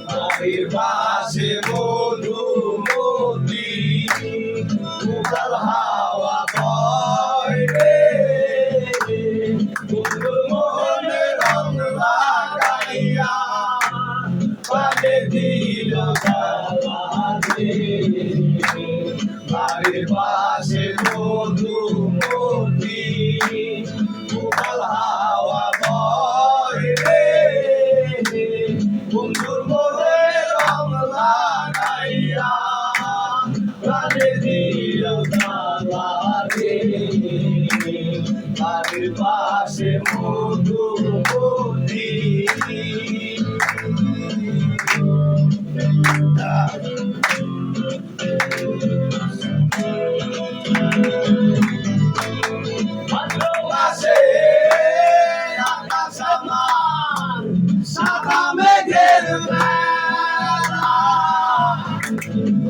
বাড়ির পাশে মধুমতি উদাল হাওয়া বয় রে বন্ধুর মনে রং লাগাইয়া পালে দিল গালারে বাড়ির পাশে মধুমতি উদাল হাওয়া বয় রে বন্ধুর মনে রং লাগাইয়া প্রাণে দিল গালারে বাড়ির পাশে মধুমতি ভালোবাসে আকাশ আমার সাদা মেঘের বেলা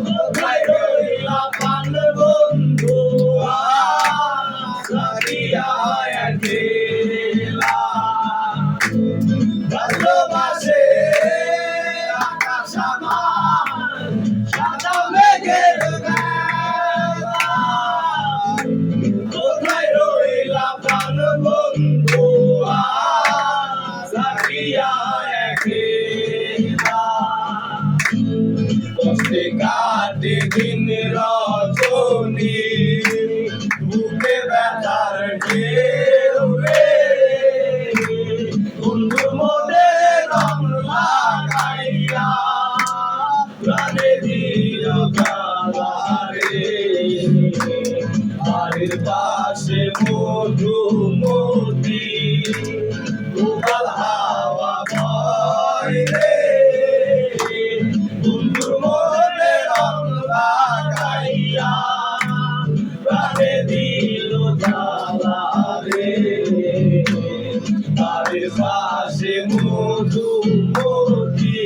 কোথায় রইলা প্রাণ বন্ধু লাগিয়া একলা ভালোবাসে আকাশ আমার সাদা মেঘের বেলা কোথায় রইলা প্রাণ বন্ধু লাগিয়া একলা কষ্টে কাটে দিন রজনী বুকে ব্যথার ঢেউ রে বন্ধুর মনে রং লাগাইয়া প্রাণে দিল গালারে বাড়ির পাশে মধুমতি উদাল হাওয়া বয় রে বন্ধুর মনে রং লাগাইয়া প্রাণে দিল গালারে বাড়ির পাশে মধুমতি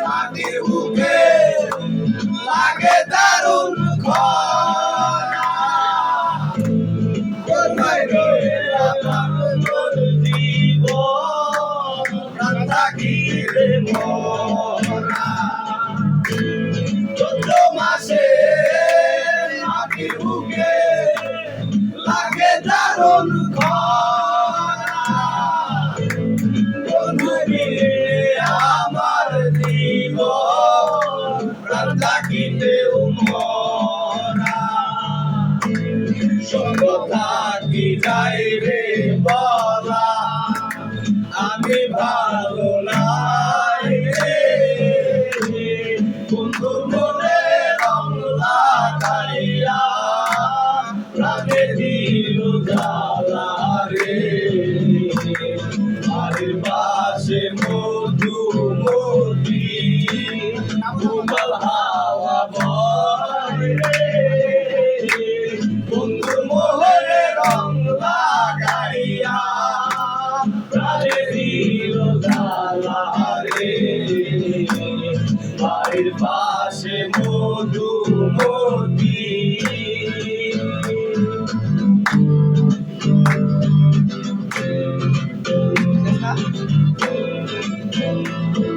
মাটির বুকে লাগে দারুণ খরা কোথায় রইলা প্রাণ জীবন প্রাণ থাকিলে মরা চৈত্র মাসে মাটির বুকে লাগে দারুণ খরা বন্ধু মিলে আমার জীবন প্রাণ থাকিতেও মরা সঙ্গ থাকি যাই রে বলা আমি ভালো নাই রে বন্ধুর মনে রং লাগাইয়া প্রাণে দিল গালারে বাড়ির পাশে মধুমতি উদাল হাওয়া বয় রে বন্ধুর মনে রং লাগাইয়া প্রাণে দিল গালারে বাড়ির পাশে মধুমতি